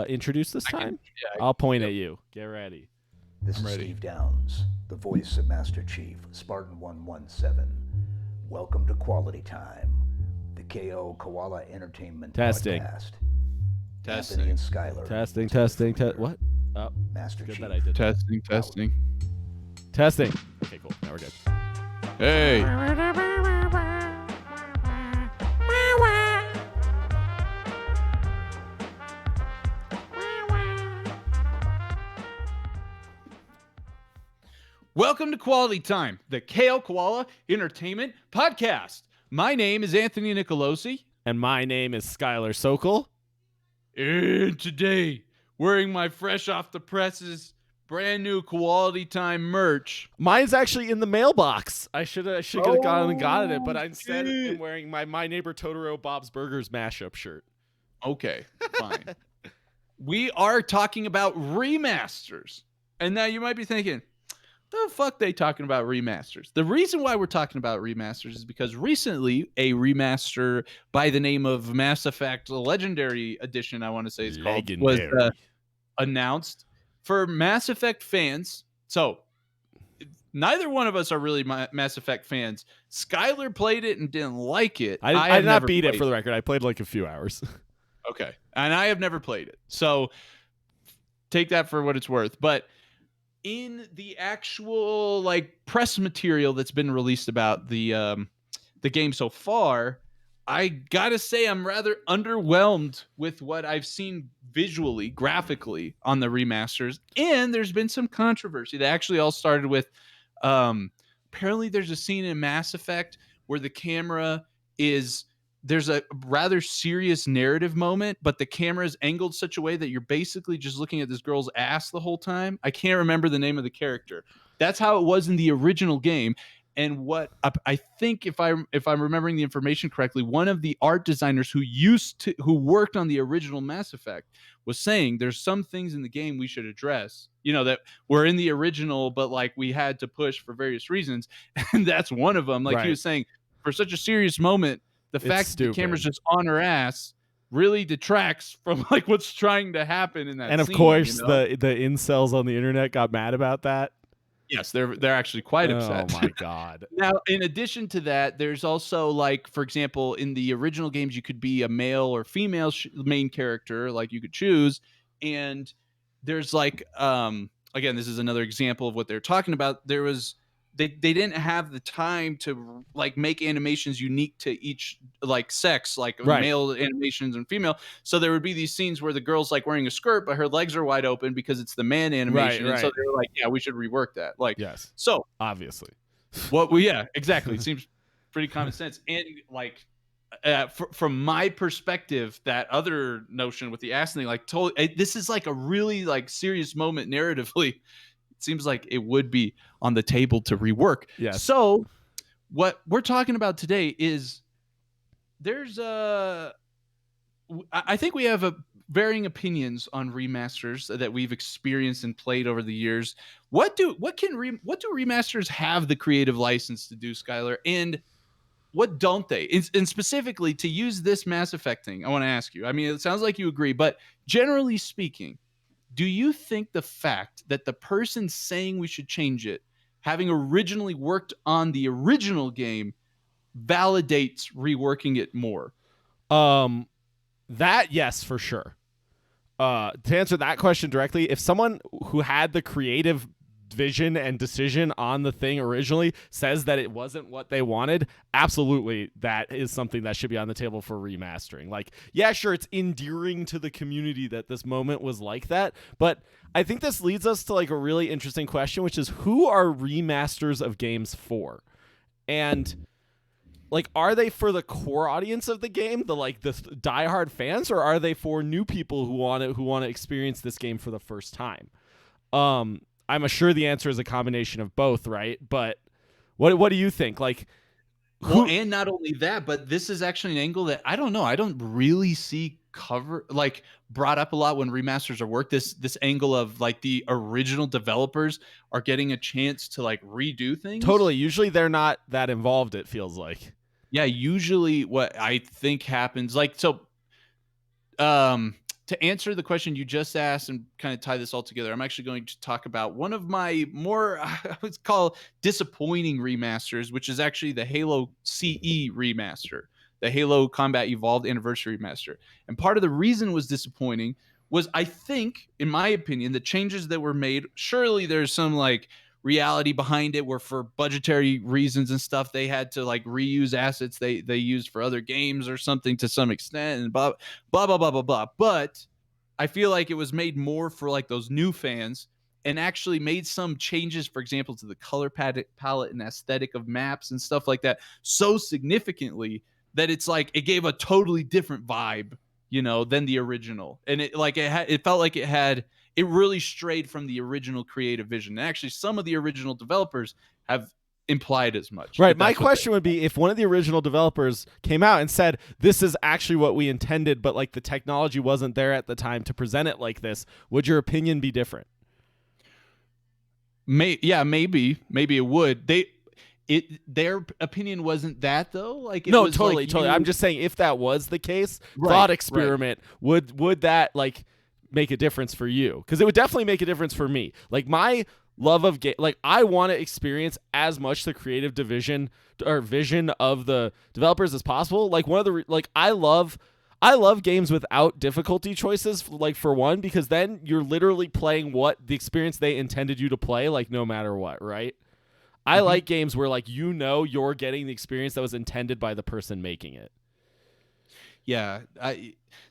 introduce this time? Yeah, I'll point at you. Get ready. This is Steve Downs, the voice of Master Chief, Spartan 117. Welcome to Quality Time, the KO Koala Entertainment Testing. podcast. Testing. Anthony and Skylar. Testing. What? Oh, Master good Chief. that I did. Testing. Okay, cool. Now we're good. Hey. Welcome to Quality Time, the KO Koala Entertainment podcast. My name is Anthony Nicolosi. And my name is Skylar Sokol. And today, wearing my fresh off the presses, brand new Quality Time merch. Mine's actually in the mailbox. I should have gone and gotten it, but instead shit. I'm wearing my Neighbor Totoro Bob's Burgers mashup shirt. Okay, fine. We are talking about remasters. And now you might be thinking, the fuck they talking about remasters? The reason why we're talking about remasters is because recently a remaster by the name of Mass Effect Legendary Edition, I want to say it's called, was announced for Mass Effect fans. So neither one of us are really Mass Effect fans. Skylar played it and didn't like it. I did not beat it, for the record. I played like a few hours. Okay. And I have never played it. So take that for what it's worth. But in the actual like press material that's been released about the game so far, I gotta say I'm rather underwhelmed with what I've seen visually, graphically on the remasters. And there's been some controversy that actually all started with apparently there's a scene in Mass Effect where the camera there's a rather serious narrative moment, but the camera is angled such a way that you're basically just looking at this girl's ass the whole time. I can't remember the name of the character. That's how it was in the original game. And what I think, if I'm remembering the information correctly, one of the art designers who worked on the original Mass Effect was saying there's some things in the game we should address, that were in the original, but like we had to push for various reasons. And that's one of them. Like He was saying, for such a serious moment, the fact that the camera's just on her ass really detracts from like what's trying to happen in that and of scene, course the incels on the internet got mad about that. Yes, they're actually quite upset. Oh my god. Now, in addition to that, there's also like, for example, in the original games you could be a male or female main character, like you could choose, and there's like again, this is another example of what they're talking about. There was They didn't have the time to like make animations unique to each like sex, like male animations and female. So there would be these scenes where the girl's like wearing a skirt, but her legs are wide open because it's the man animation. And so they were like, yeah, we should rework that. Like, yes. So obviously, yeah, exactly. It seems pretty common sense. And like, from my perspective, that other notion with the ass thing, like this is like a really like serious moment narratively. Seems like it would be on the table to rework. Yes. So what we're talking about today is I think we have varying opinions on remasters that we've experienced and played over the years. What do remasters have the creative license to do, Skylar? And what don't they? And specifically to use this Mass Effect thing, I want to ask you. I mean, it sounds like you agree, but generally speaking, do you think the fact that the person saying we should change it, having originally worked on the original game, validates reworking it more? That, yes, for sure. To answer that question directly, if someone who had the creative vision and decision on the thing originally says that it wasn't what they wanted, absolutely that is something that should be on the table for remastering. Like, yeah, sure, it's endearing to the community that this moment was like that, but I think this leads us to like a really interesting question, which is who are remasters of games for? And like, are they for the core audience of the game, the diehard fans, or are they for new people who want to experience this game for the first time? I'm sure the answer is a combination of both, right? But what do you think? Like, well, and not only that, but this is actually an angle that I don't know. I don't really see brought up a lot when remasters are worked. This angle of like the original developers are getting a chance to like redo things. Totally. Usually they're not that involved, it feels like. Yeah, usually what I think happens, like, so to answer the question you just asked and kind of tie this all together, I'm actually going to talk about one of my more, I would call disappointing remasters, which is actually the Halo CE remaster, the Halo Combat Evolved Anniversary remaster. And part of the reason was disappointing was, I think, in my opinion, the changes that were made, surely there's some like reality behind it where for budgetary reasons and stuff, they had to like reuse assets they used for other games or something to some extent and blah, blah, blah, blah, blah, blah. But I feel like it was made more for like those new fans and actually made some changes, for example, to the color palette and aesthetic of maps and stuff like that so significantly that it's like it gave a totally different vibe, you know, than the original. And it felt like it really strayed from the original creative vision. And actually, some of the original developers have implied as much. Right. My question would be, if one of the original developers came out and said, this is actually what we intended, but like the technology wasn't there at the time to present it like this, would your opinion be different? Maybe it would. Their opinion wasn't that though. Like, no, totally. I'm just saying, if that was the case, thought experiment, would that like make a difference for you? Because it would definitely make a difference for me. Like, my love of game, like, I want to experience as much the creative division or vision of the developers as possible. Like, one of the I love games without difficulty choices, like, for one, because then you're literally playing what the experience they intended you to play, like, no matter what, right? I like games where, like, you know, you're getting the experience that was intended by the person making it. Yeah,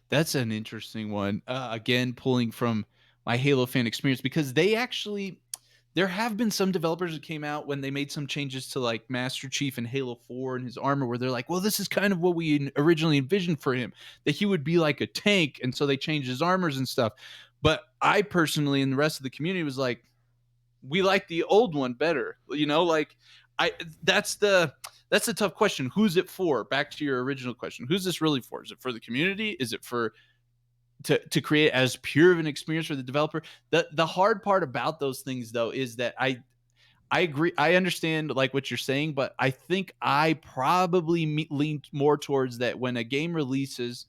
that's an interesting one. Again, pulling from my Halo fan experience, because there have been some developers that came out when they made some changes to like Master Chief and Halo 4 and his armor, where they're like, well, this is kind of what we originally envisioned for him, that he would be like a tank. And so they changed his armors and stuff. But I personally, and the rest of the community, was like, we like the old one better. You know, like, that's the tough question. Who's it for? Back to your original question. Who's this really for? Is it for the community? Is it for to create as pure of an experience for the developer? The hard part about those things, though, is that I agree. I understand like what you're saying, but I think I probably lean more towards that when a game releases,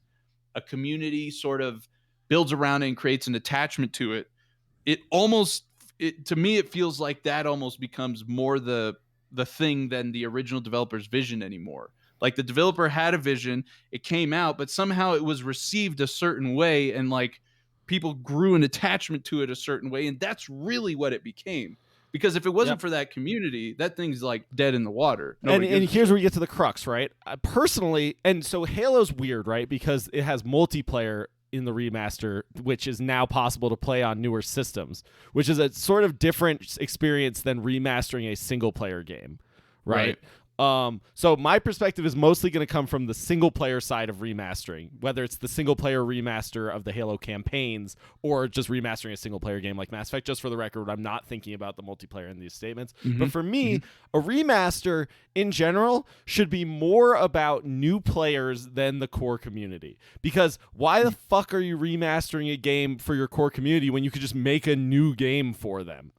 a community sort of builds around it and creates an attachment to it. To me, it feels like that almost becomes more the thing than the original developer's vision anymore. Like, the developer had a vision, it came out, but somehow it was received a certain way, and like people grew an attachment to it a certain way, and that's really what it became. Because if it wasn't for that community, that thing's like dead in the water. And here's where we get to the crux, right? Personally, and so Halo's weird, right? Because it has multiplayer in the remaster, which is now possible to play on newer systems, which is a sort of different experience than remastering a single player game, right? So my perspective is mostly going to come from the single player side of remastering, whether it's the single player remaster of the Halo campaigns or just remastering a single player game like Mass Effect. Just for the record, I'm not thinking about the multiplayer in these statements. But for me, a remaster in general should be more about new players than the core community. Because why the fuck are you remastering a game for your core community when you could just make a new game for them?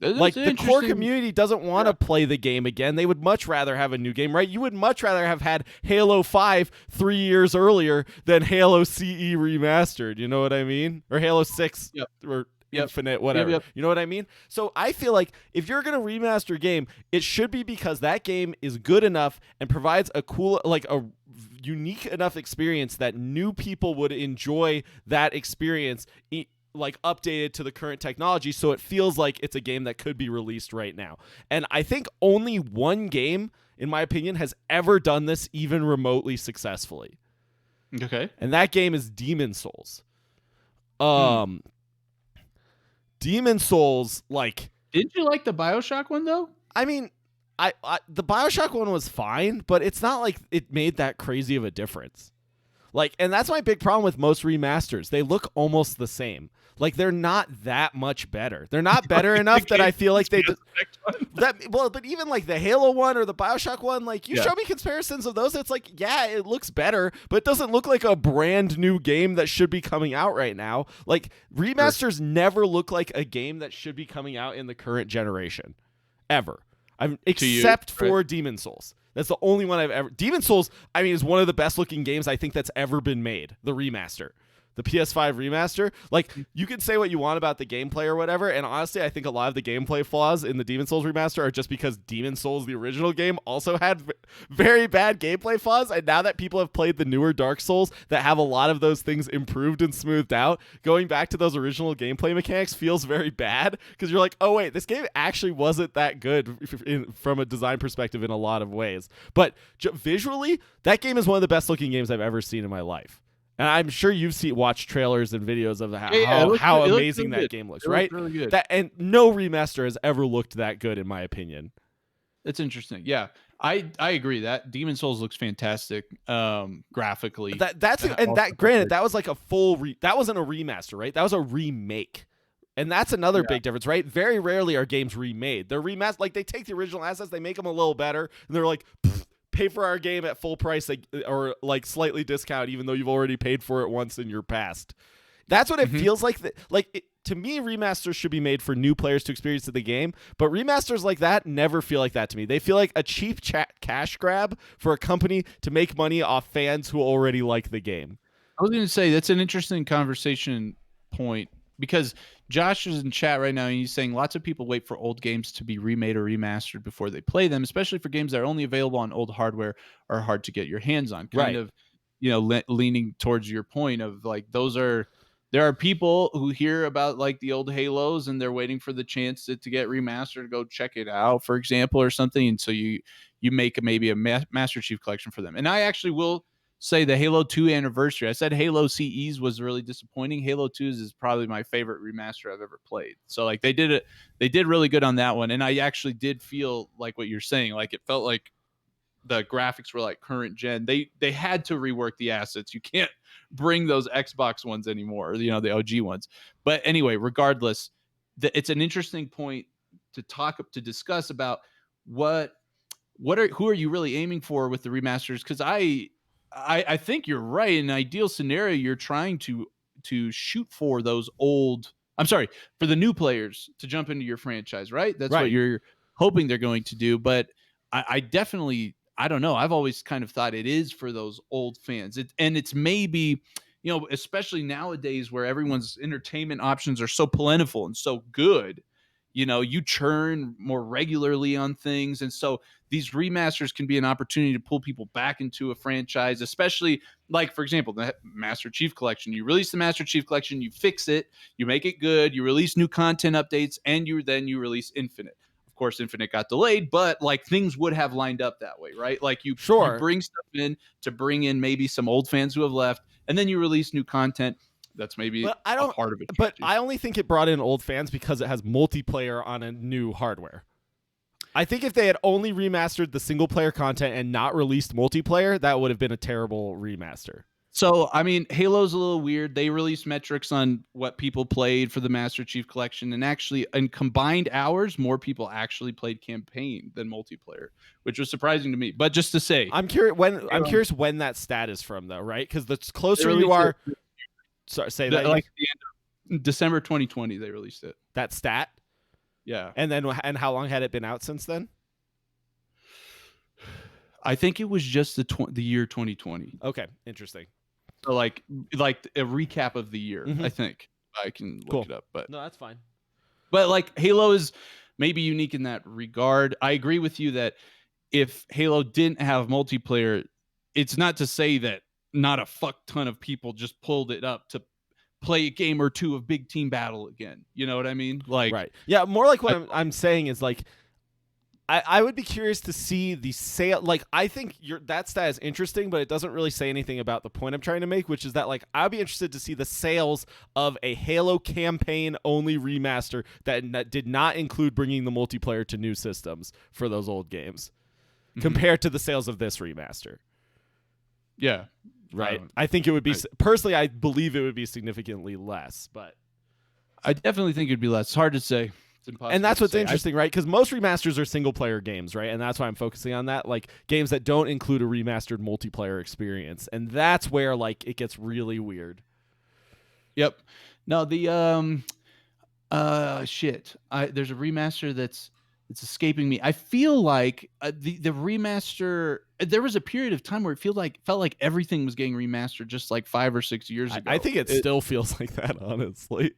Like, the core community doesn't want to play the game again. They would much rather have a new game, right? You would much rather have had Halo 5 3 years earlier than Halo CE remastered. You know what I mean? Or Halo 6 or Infinite, whatever. You know what I mean? So I feel like if you're going to remaster a game, it should be because that game is good enough and provides a cool, like a unique enough experience that new people would enjoy that experience, like updated to the current technology, so it feels like it's a game that could be released right now. And I think only one game, in my opinion, has ever done this even remotely successfully. Okay. And that game is Demon Souls. Demon Souls, like... Didn't you like the Bioshock one, though? I mean, I the Bioshock one was fine, but it's not like it made that crazy of a difference. Like, and that's my big problem with most remasters. They look almost the same. Like, they're not that much better. They're not better enough that I feel like they but even like the Halo one or the Bioshock one, like, you show me comparisons of those, it's like, yeah, it looks better, but it doesn't look like a brand new game that should be coming out right now. Like, remasters never look like a game that should be coming out in the current generation, ever. Except for Demon Souls. That's the only one I've ever... Demon Souls, I mean, is one of the best looking games I think that's ever been made, the remaster. the PS5 remaster. Like, you can say what you want about the gameplay or whatever, and honestly, I think a lot of the gameplay flaws in the Demon Souls remaster are just because Demon Souls, the original game, also had very bad gameplay flaws, and now that people have played the newer Dark Souls that have a lot of those things improved and smoothed out, going back to those original gameplay mechanics feels very bad, because you're like, oh wait, this game actually wasn't that good from a design perspective in a lot of ways. But visually, that game is one of the best looking games I've ever seen in my life. And I'm sure you've watched trailers and videos of how amazing that game looks, right? Really good. And no remaster has ever looked that good, in my opinion. It's interesting. Yeah, I agree that Demon Souls looks fantastic graphically. Granted, that was like a that wasn't a remaster, right? That was a remake. And that's another big difference, right? Very rarely are games remade. They're remastered. Like, they take the original assets, they make them a little better, and they're like, pay for our game at full price, or like slightly discount, even though you've already paid for it once in your past. That's what it feels like. To me, remasters should be made for new players to experience the game, but remasters like that never feel like that to me. They feel like a cheap cash grab for a company to make money off fans who already like the game. I was going to say, that's an interesting conversation point, because Josh is in chat right now and he's saying lots of people wait for old games to be remade or remastered before they play them, especially for games that are only available on old hardware or hard to get your hands on. Kind of, leaning towards your point of like, there are people who hear about like the old Halos and they're waiting for the chance to get remastered to go check it out, for example, or something. And so you make maybe a Master Chief Collection for them. And I actually will say the Halo 2 anniversary. I said Halo CEs was really disappointing. Halo 2's is probably my favorite remaster I've ever played. So like they did really good on that one. And I actually did feel like what you're saying, like it felt like the graphics were like current gen. They had to rework the assets. You can't bring those Xbox ones anymore, the OG ones. But anyway, regardless, it's an interesting point to discuss about who are you really aiming for with the remasters? Because I think you're right. In an ideal scenario, you're trying to shoot for those for the new players to jump into your franchise, right? That's what you're hoping they're going to do. But I definitely, I don't know. I've always kind of thought it is for those old fans. It's maybe, especially nowadays where everyone's entertainment options are so plentiful and so good, you churn more regularly on things. And so these remasters can be an opportunity to pull people back into a franchise, especially like, for example, the Master Chief Collection. You release the Master Chief Collection, you fix it, you make it good, you release new content updates, and you release Infinite. Of course, Infinite got delayed, but like things would have lined up that way, right? Like you bring stuff in to bring in maybe some old fans who have left, and then you release new content. That's maybe a part of it. But I only think it brought in old fans because it has multiplayer on a new hardware. I think if they had only remastered the single player content and not released multiplayer, that would have been a terrible remaster. So, I mean, Halo's a little weird. They released metrics on what people played for the Master Chief Collection, and actually, in combined hours, more people actually played campaign than multiplayer, which was surprising to me. But just to say, I'm curious when that stat is from, though, right? Because the closer you are. Sorry, say that. Like the end of December 2020, they released it. That stat? Yeah. And how long had it been out since then? I think it was just the year 2020. Okay, interesting. So like a recap of the year. I think I can look it up, but no, that's fine. But like Halo is maybe unique in that regard. I agree with you that if Halo didn't have multiplayer, it's not to say that not a fuck ton of people just pulled it up to play a game or two of big team battle again. You know what I mean? Like, right. Yeah. More like what I'm saying is like, I would be curious to see the sale. Like, I think that stat is interesting, but it doesn't really say anything about the point I'm trying to make, which is that like, I'd be interested to see the sales of a Halo campaign only remaster that did not include bringing the multiplayer to new systems for those old games compared to the sales of this remaster. Yeah. Right. I think it would be personally, I believe it would be significantly less, but I definitely think it'd be less. It's hard to say. It's impossible. And that's what's interesting, right? Because most remasters are single player games, right? And that's why I'm focusing on that, like games that don't include a remastered multiplayer experience. And that's where like it gets really weird. Yep. No, the there's a remaster that's It's escaping me. I feel like the remaster. There was a period of time where it felt like everything was getting remastered, just like 5 or 6 years ago. I think it still feels like that, honestly.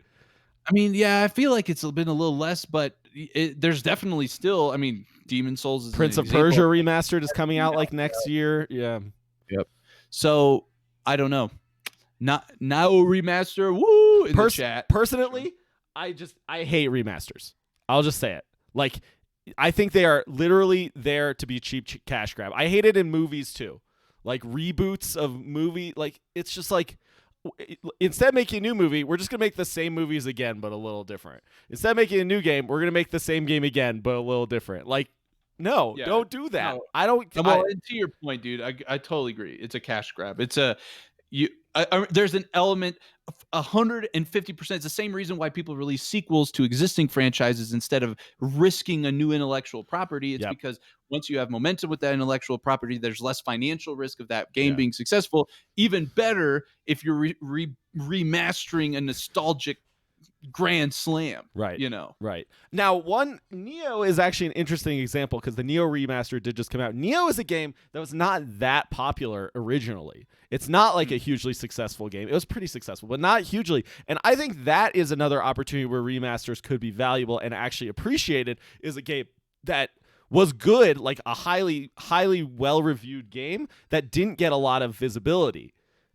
I mean, yeah, I feel like it's been a little less, but there's definitely still. I mean, Demon Souls is Prince an of example. Persia Remastered is coming out like next year. Yeah. Yep. So I don't know. Not now remaster. Woo! In the chat. Personally, I hate remasters. I'll just say it. Like, I think they are literally there to be cheap cash grab. I hate it in movies too. Like reboots of movie. Like, it's just like, instead of making a new movie, we're just gonna make the same movies again, but a little different. Instead of making a new game, we're gonna make the same game again, but a little different. Like, no, don't do that. No. I don't. Well, and to your point, dude, I totally agree. It's a cash grab. It's a there's an element of 150%. It's the same reason why people release sequels to existing franchises instead of risking a new intellectual property. It's because once you have momentum with that intellectual property, there's less financial risk of that game being successful. Even better if you're remastering a nostalgic grand slam, right? You know, right now, Neo is actually an interesting example because the Neo remaster did just come out. Neo is a game that was not that popular originally. It's not like a hugely successful game. It was pretty successful, but not hugely. And I think that is another opportunity where remasters could be valuable and actually appreciated. Is a game that was good, like a highly well reviewed game that didn't get a lot of visibility.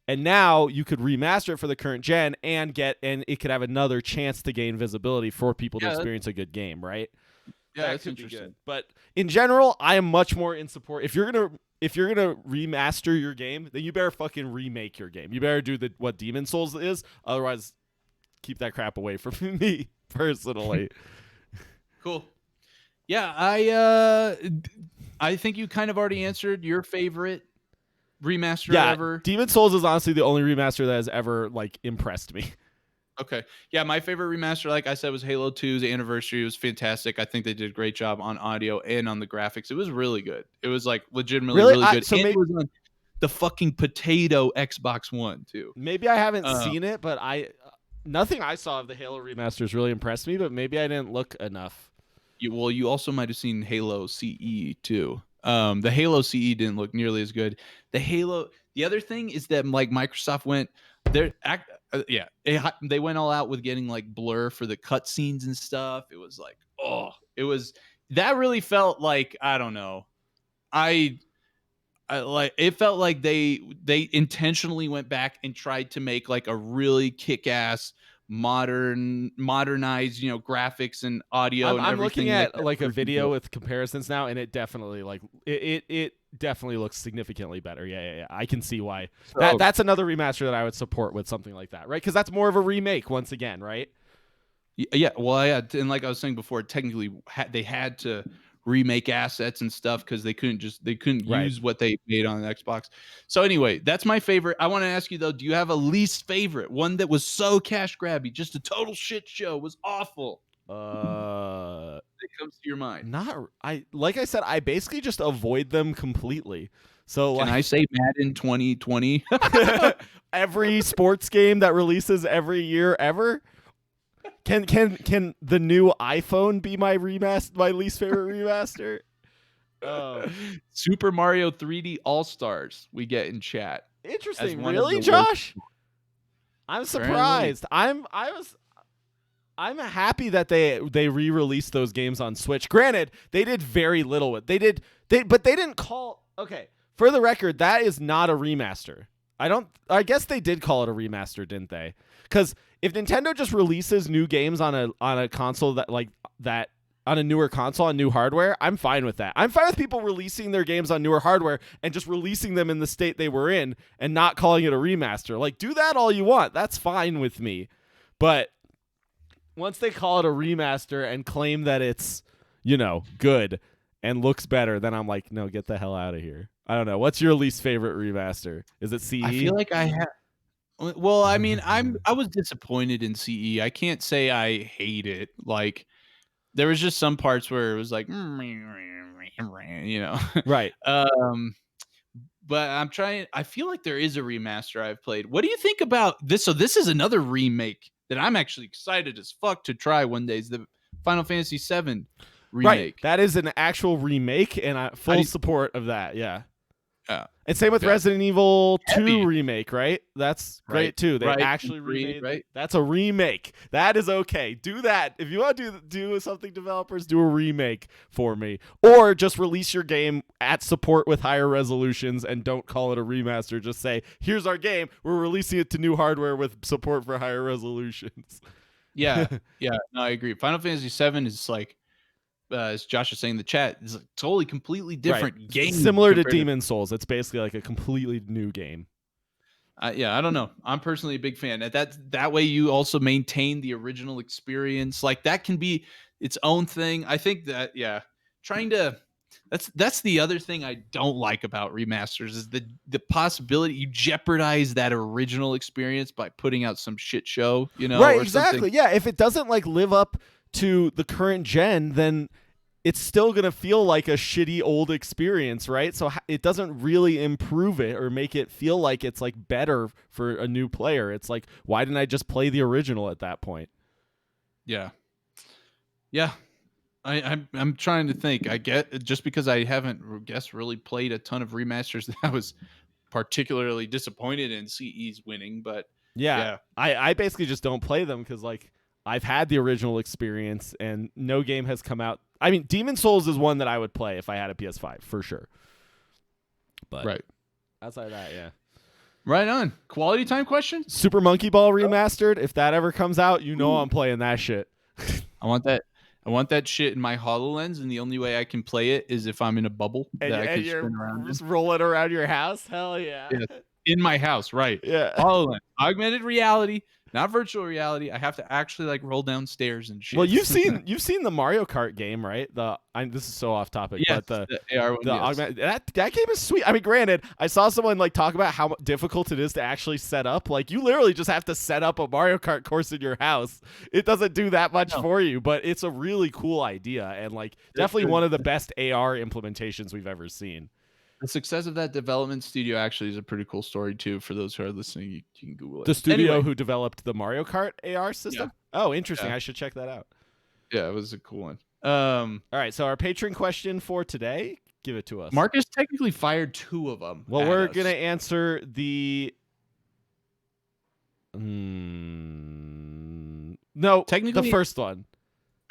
And now you could remaster it for the current gen and it could have another chance to gain visibility for people to experience a good game, right? Yeah, that that's could be interesting. good. But in general, I am much more in support. If you're gonna remaster your game, then you better fucking remake your game. You better do what Demon Souls is. Otherwise, keep that crap away from me personally. Cool. Yeah, I think you kind of already answered your favorite remaster ever. Demon Souls is honestly the only remaster that has ever like impressed me. Okay. Yeah, my favorite remaster, like I said, was Halo 2's Anniversary. It was fantastic. I think they did a great job on audio and on the graphics. It was really good. It was like legitimately really good. So maybe it was on the fucking potato Xbox One too. Maybe I haven't seen it, but nothing I saw of the Halo remasters really impressed me. But maybe I didn't look enough. You also might have seen Halo CE too. The Halo CE didn't look nearly as good. The other thing is that like Microsoft went they went all out with getting like blur for the cutscenes and stuff. It was like, that really felt like, I don't know. I like, it felt like they intentionally went back and tried to make like a really kick-ass modernized, graphics and audio. I'm looking at like a video with comparisons now, and it definitely like it definitely looks significantly better. Yeah. I can see why. That's another remaster that I would support with something like that, right? Because that's more of a remake once again, right? Yeah. Well, yeah, and like I was saying before, technically they had to remake assets and stuff because they couldn't use what they made on the Xbox. So anyway, that's my favorite. I want to ask you though, do you have a least favorite, one that was so cash grabby, just a total shit show, was awful? It comes to your mind? Like I said, I basically just avoid them completely. So can I say Madden 2020? Every sports game that releases every year ever. Can the new iPhone be my least favorite remaster? Super Mario 3D All-Stars we get in chat. Interesting. Really, Josh? I'm surprised. I'm happy that they re-released those games on Switch. Granted, they did very little with. But they didn't call. Okay, for the record, that is not a remaster. I guess they did call it a remaster, didn't they? Because if Nintendo just releases new games on a console that on a newer console on new hardware, I'm fine with that. I'm fine with people releasing their games on newer hardware and just releasing them in the state they were in and not calling it a remaster. Like, do that all you want. That's fine with me. But once they call it a remaster and claim that it's, good and looks better, then I'm like, no, get the hell out of here. I don't know. What's your least favorite remaster? Is it CE? I feel like I have. Well, I mean, I was disappointed in CE. I can't say I hate it. Like, there was just some parts where it was like, right. But I feel like there is a remaster I've played. What do you think about this? So this is another remake that I'm actually excited as fuck to try one day. Is the Final Fantasy VII remake. Right. That is an actual remake, and I full support of that. Yeah. And same with Resident Evil 2 remake, right? That's great too. They actually remade. Right. That's a remake. That is okay. Do that. If you want to do something, developers, do a remake for me, or just release your game at support with higher resolutions and don't call it a remaster. Just say, "Here's our game. We're releasing it to new hardware with support for higher resolutions." Yeah. No, I agree. Final Fantasy VII is like, as Josh is saying in the chat, is a totally completely different game. Similar to Demon's Souls. It's basically like a completely new game. I don't know. I'm personally a big fan. That way you also maintain the original experience. Like that can be its own thing. I think that, that's the other thing I don't like about remasters is the possibility you jeopardize that original experience by putting out some shit show, Right, or exactly. something. Yeah, if it doesn't like live up to the current gen, then it's still going to feel like a shitty old experience, right? So it doesn't really improve it or make it feel like it's like better for a new player. It's like, why didn't I just play the original at that point? Yeah. I'm trying to think. I get just because I haven't, really played a ton of remasters that I was particularly disappointed in CE's winning, but yeah. I basically just don't play them because like I've had the original experience and no game has come out. I mean, Demon's Souls is one that I would play if I had a PS5 for sure. But outside of that, yeah. Right on. Quality time question? Super Monkey Ball Remastered. If that ever comes out, I'm playing that shit. I want that shit in my HoloLens, and the only way I can play it is if I'm in a bubble and, that I can you're spin around. Just roll it around your house. Hell yeah. In my house, right? Yeah. HoloLens, augmented reality, not virtual reality. I have to actually like roll down stairs and shit. Well, you've seen the Mario Kart game, right? This is so off topic, yes, but the AR one, augmented, that game is sweet. I mean, granted, I saw someone like talk about how difficult it is to actually set up. Like, you literally just have to set up a Mario Kart course in your house. It doesn't do that much for you, but it's a really cool idea and like definitely one of the best AR implementations we've ever seen. The success of that development studio actually is a pretty cool story too. For those who are listening, you can Google it. The studio who developed the Mario Kart AR system? Yeah. Oh, interesting. I should check that out. Yeah, it was a cool one. All right, so our patron question for today, give it to us. Marcus technically fired 2 of them. Well, we're going to answer the... No, technically the first one.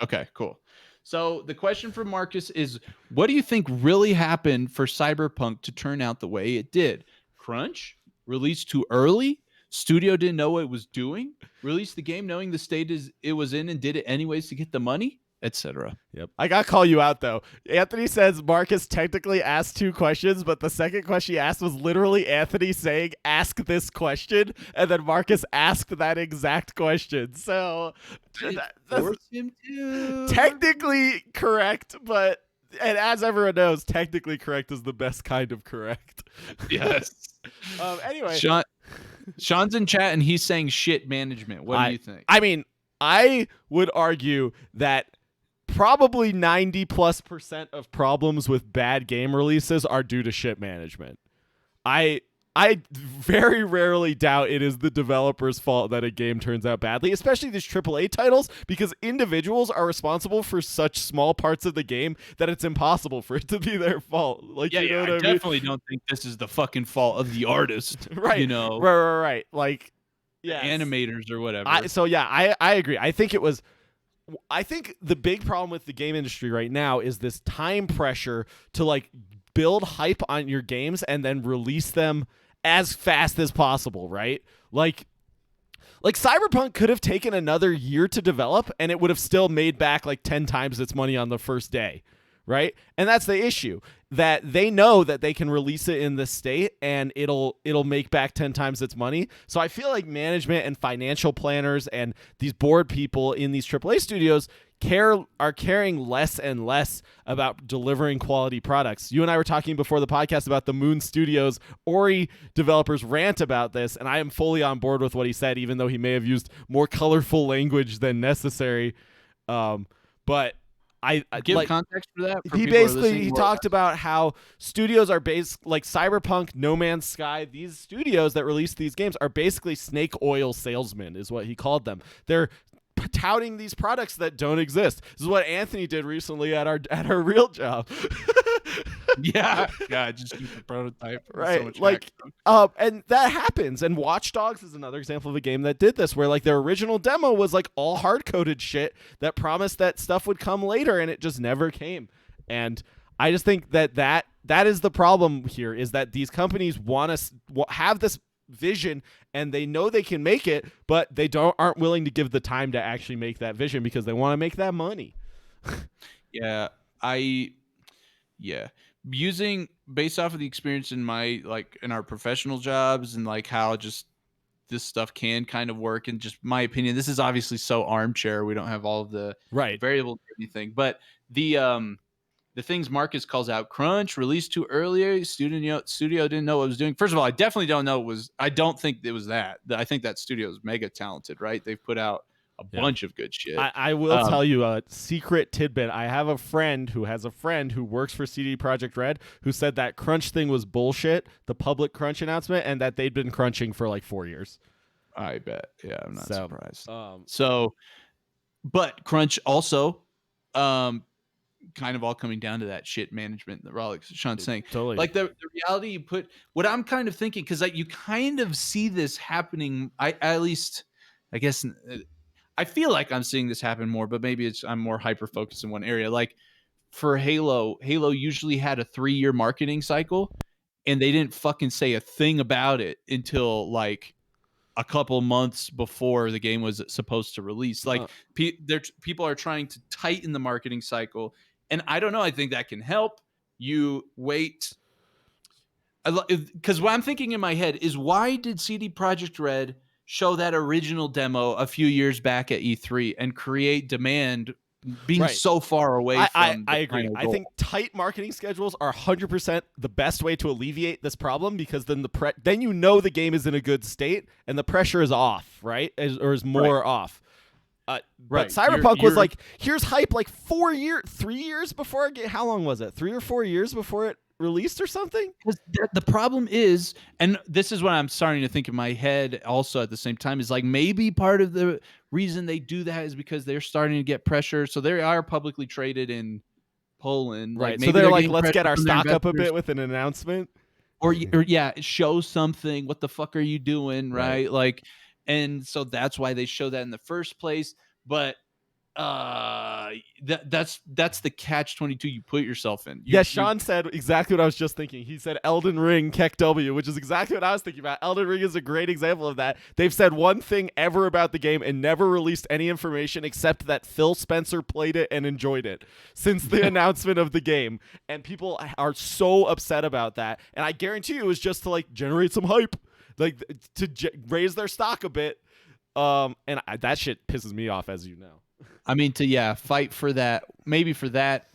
Okay, cool. So the question from Marcus is, what do you think really happened for Cyberpunk to turn out the way it did? Crunch? Released too early? Studio didn't know what it was doing? Released the game knowing the state it was in and did it anyways to get the money? Etc. Yep. I got to call you out, though. Anthony says Marcus technically asked 2 questions, but the second question he asked was literally Anthony saying, ask this question, and then Marcus asked that exact question. So Force him to. Technically correct, but, and as everyone knows, technically correct is the best kind of correct. Yes. Anyway. Sean's in chat, and he's saying shit management. What do you think? I mean, I would argue that probably 90+% of problems with bad game releases are due to shit management. I very rarely doubt it is the developer's fault that a game turns out badly, especially these AAA titles, because individuals are responsible for such small parts of the game that it's impossible for it to be their fault. Like, yeah, you know what I mean? definitely don't think this is the fucking fault of the artist. Right. Right. Like, yeah, animators or whatever. I agree. I think the big problem with the game industry right now is this time pressure to like build hype on your games and then release them as fast as possible, right? Like Cyberpunk could have taken another year to develop and it would have still made back like 10 times its money on the first day, right? And that's the issue, that they know that they can release it in this state and it'll make back 10 times its money. So I feel like management and financial planners and these board people in these AAA studios are caring less and less about delivering quality products. You and I were talking before the podcast about the Moon Studios Ori developers rant about this, and I am fully on board with what he said, even though he may have used more colorful language than necessary. But I give context for that. He talked about how studios are like Cyberpunk, No Man's Sky. These studios that release these games are basically snake oil salesmen, is what he called them. They're touting these products that don't exist. This is what Anthony did recently at our real job. Yeah, just use the prototype. Right, So much like, hack. and that happens. And Watch Dogs is another example of a game that did this, where like their original demo was like all hard-coded shit that promised that stuff would come later, and it just never came. And I just think that is the problem here, is that these companies want to have this vision and they know they can make it, but they aren't willing to give the time to actually make that vision because they want to make that money. Using based off of the experience in in our professional jobs and like how just this stuff can kind of work, and just my opinion, this is obviously so armchair, we don't have all of the variables or anything, but the things Marcus calls out: crunch, released too earlier, studio didn't know what it was doing. First of all, I definitely don't know I don't think it was that. I think that studio is mega talented, right? They've put out a bunch of good shit. I will tell you a secret tidbit. I have a friend who has a friend who works for CD Projekt Red who said that crunch thing was bullshit, the public crunch announcement, and that they'd been crunching for like 4 years. I bet. Yeah, I'm not surprised. But crunch also, kind of all coming down to that shit management that like Sean's saying. Totally. Like the reality you put, what I'm kind of thinking, because like you kind of see this happening. I guess I feel like I'm seeing this happen more, but maybe I'm more hyper focused in one area. Like for Halo usually had a 3-year marketing cycle, and they didn't fucking say a thing about it until like a couple months before the game was supposed to release. Like people are trying to tighten the marketing cycle, and I don't know. I think that can help you wait. Because what I'm thinking in my head is, why did CD Projekt Red show that original demo a few years back at E3 and create demand being so far away from I agree. final I goal? think tight marketing schedules are 100% the best way to alleviate this problem, because then then you know the game is in a good state and the pressure is off, right? Or is more off. But Cyberpunk was like, here's hype like 3 years before it. How long was it? 3 or 4 years before it released or something? The problem is, and this is what I'm starting to think in my head also at the same time, is like maybe part of the reason they do that is because they're starting to get pressure. So they are publicly traded in Poland. Right. Like So maybe they're like, let's pressure get our from their stock up a investors. bit with an announcement. Or show something. What the fuck are you doing? Right. Like, and so that's why they show that in the first place. But that's the catch-22 you put yourself in. Sean said exactly what I was just thinking. He said Elden Ring Keck W, which is exactly what I was thinking about. Elden Ring is a great example of that. They've said one thing ever about the game and never released any information except that Phil Spencer played it and enjoyed it since the announcement of the game. And people are so upset about that. And I guarantee you it was just to like generate some hype, like to raise their stock a bit. And that shit pisses me off, as you know. I mean, to fight for that. Maybe for that,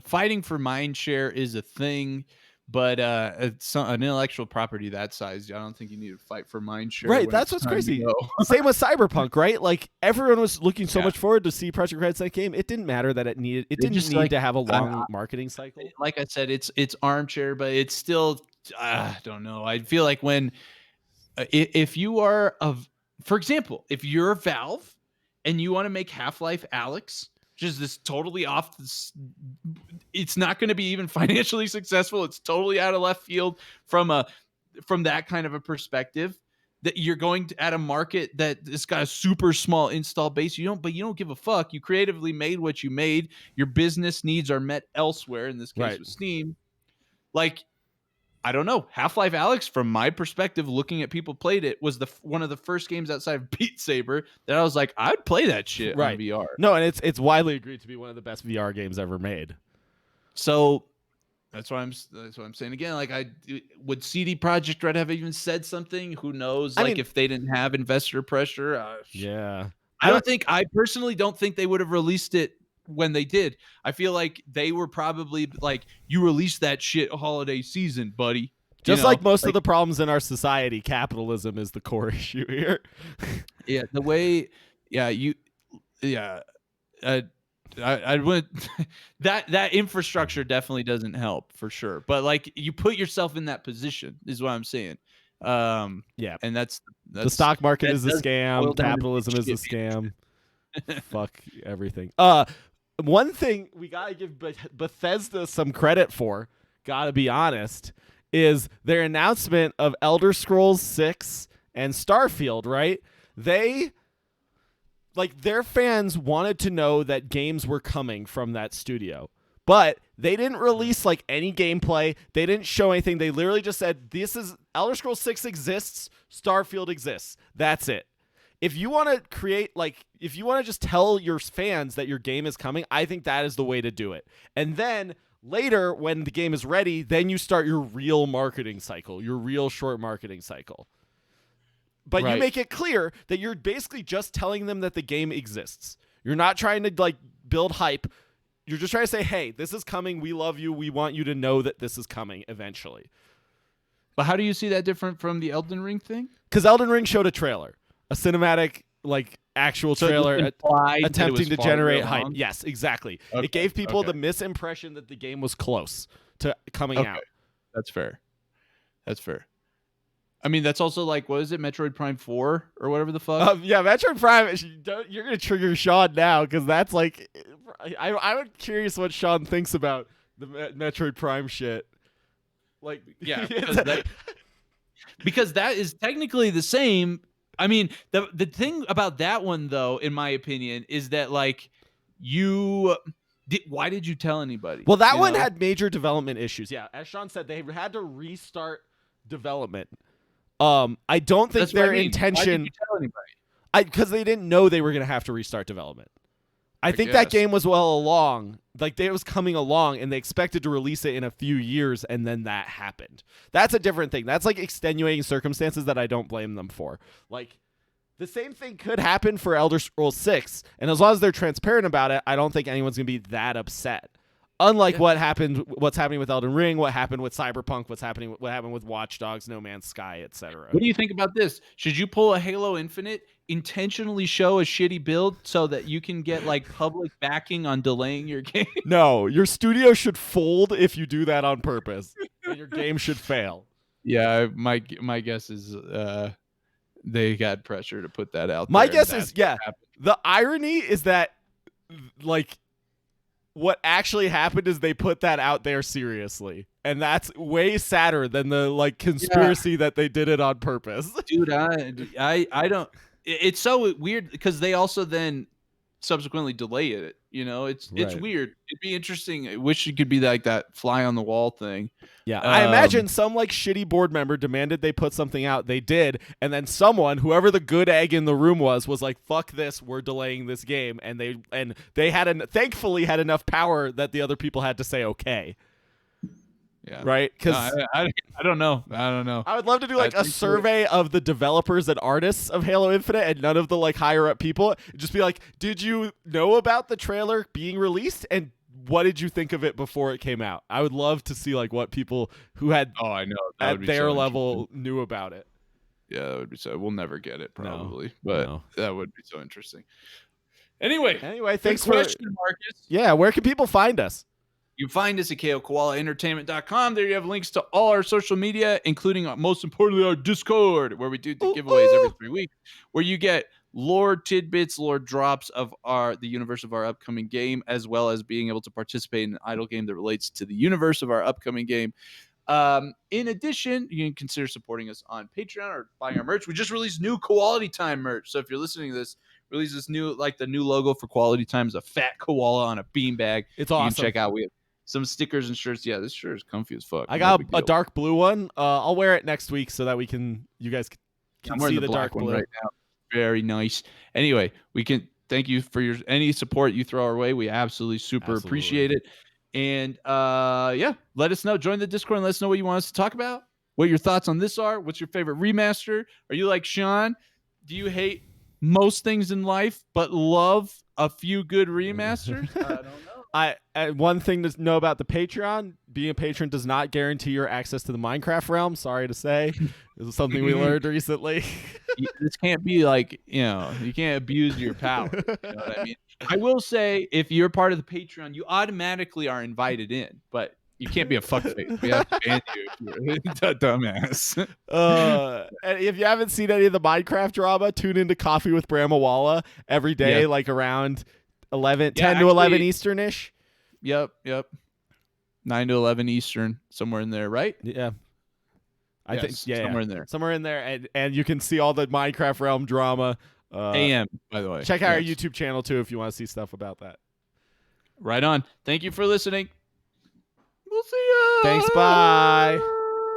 fighting for mind share is a thing, but it's an intellectual property that size, I don't think you need to fight for mind share. Right, that's what's crazy. Same with Cyberpunk, right? Like everyone was looking so much forward to see Project Red's that game. It didn't matter that it didn't need to have a long marketing cycle. Like I said, it's armchair, but it's still, I don't know. I feel like when if you are for example, if you're Valve and you want to make Half-Life Alyx, which is this totally off, it's not going to be even financially successful. It's totally out of left field from that kind of a perspective, that you're going to at a market that it's got a super small install base. You don't give a fuck. You creatively made what you made. Your business needs are met elsewhere. In this case with Steam, like, I don't know. Half-Life Alyx, from my perspective, looking at people played it, was one of the first games outside of Beat Saber that I was like, I'd play that shit on VR. No, and it's widely agreed to be one of the best VR games ever made. So that's what I'm saying again. Like, would CD Projekt Red have even said something? Who knows? Like, if they didn't have investor pressure. I personally don't think they would have released it when they did. I feel like they were probably like, you released that shit holiday season, buddy. Just like most of the problems in our society, capitalism is the core issue here. The way, I went that infrastructure definitely doesn't help for sure. But like, you put yourself in that position is what I'm saying. And that's the stock market is a scam. Capitalism is a scam. Fuck everything. One thing we gotta give Bethesda some credit for, gotta be honest, is their announcement of Elder Scrolls 6 and Starfield, right? They, like, their fans wanted to know that games were coming from that studio. But they didn't release like any gameplay. They didn't show anything. They literally just said, "This is Elder Scrolls 6 exists, Starfield exists." That's it. If you want to create, like, if you want to just tell your fans that your game is coming, I think that is the way to do it. And then later, when the game is ready, then you start your real marketing cycle, your real short marketing cycle. But you make it clear that you're basically just telling them that the game exists. You're not trying to like build hype. You're just trying to say, hey, this is coming. We love you. We want you to know that this is coming eventually. But how do you see that different from the Elden Ring thing? Because Elden Ring showed a trailer, a cinematic, like, actual trailer attempting to generate hype. Yes, exactly. Okay, it gave people the misimpression that the game was close to coming out. That's fair. That's fair. I mean, that's also like, what is it, Metroid Prime 4 or whatever the fuck? Yeah, Metroid Prime, you're going to trigger Sean now because that's like, I'm curious what Sean thinks about the Metroid Prime shit. Like, yeah, because that is technically the same. I mean, the thing about that one, though, in my opinion, is that, like, why did you tell anybody? Well, that one had major development issues. Yeah, as Sean said, they had to restart development. I don't think their intention. Why did you tell anybody? Because they didn't know they were going to have to restart development. I think that game was well along. Like, it was coming along, and they expected to release it in a few years, and then that happened. That's a different thing. That's like extenuating circumstances that I don't blame them for. Like, the same thing could happen for Elder Scrolls 6, and as long as they're transparent about it, I don't think anyone's going to be that upset. Unlike what's happening with Elden Ring, what happened with Cyberpunk, what happened with Watch Dogs, No Man's Sky, etc. What do you think about this? Should you pull a Halo Infinite, intentionally show a shitty build so that you can get like public backing on delaying your game? No, your studio should fold if you do that on purpose, and your game should fail. Yeah, my guess is they got pressure to put that out. My guess is the irony is that, like, what actually happened is they put that out there seriously, and that's way sadder than the like conspiracy that they did it on purpose. Dude, I don't. It's so weird because they also then subsequently delay it. You know, it's weird. It'd be interesting. I wish it could be like that fly on the wall thing. Yeah, I imagine some like shitty board member demanded they put something out. They did, and then someone, whoever the good egg in the room was like, "Fuck this, we're delaying this game." And they had thankfully had enough power that the other people had to say okay. Yeah. Right? Because I don't know. I would love to do like a survey of the developers and artists of Halo Infinite and none of the like higher up people. Just be like, did you know about the trailer being released and what did you think of it before it came out? I would love to see like what people who had at their level knew about it. Yeah, that would be so. We'll never get it probably, but that would be so interesting. Anyway, thanks for question, Marcus. Yeah, where can people find us? You find us at koalaentertainment.com. There you have links to all our social media, including, most importantly, our Discord, where we do the giveaways every 3 weeks, where you get lore tidbits, lore drops of the universe of our upcoming game, as well as being able to participate in an idle game that relates to the universe of our upcoming game. In addition, you can consider supporting us on Patreon or buying our merch. We just released new Quality Time merch. So if you're listening to this, release this new, like the new logo for Quality Time is a fat koala on a beanbag. It's awesome. You can check out. We have some stickers and shirts. Yeah, this shirt is comfy as fuck. I got a dark blue one. I'll wear it next week so that you guys can see the dark blue right now. Very nice. Anyway, we can thank you for any support you throw our way. We absolutely appreciate it. And let us know. Join the Discord and let us know what you want us to talk about. What your thoughts on this are. What's your favorite remaster? Are you like Sean? Do you hate most things in life but love a few good remasters? I don't know. One thing to know about the Patreon: being a patron does not guarantee your access to the Minecraft realm. Sorry to say, this is something we learned recently. This can't be like, you can't abuse your power. You know what I mean? I will say, if you're part of the Patreon, you automatically are invited in, but You can't be a fuckface. We have to ban you if you're a dumbass. And if you haven't seen any of the Minecraft drama, tune into Coffee with Bramawala every day, Yeah. like around 10 to actually- 11 Eastern-ish. Yep. 9 to 11 Eastern, somewhere in there, right? Yeah. I think somewhere in there. Somewhere in there, and you can see all the Minecraft realm drama. AM, by the way. Check out our Yes. YouTube channel too if you want to see stuff about that. Right on. Thank you for listening. We'll see ya. Thanks, bye.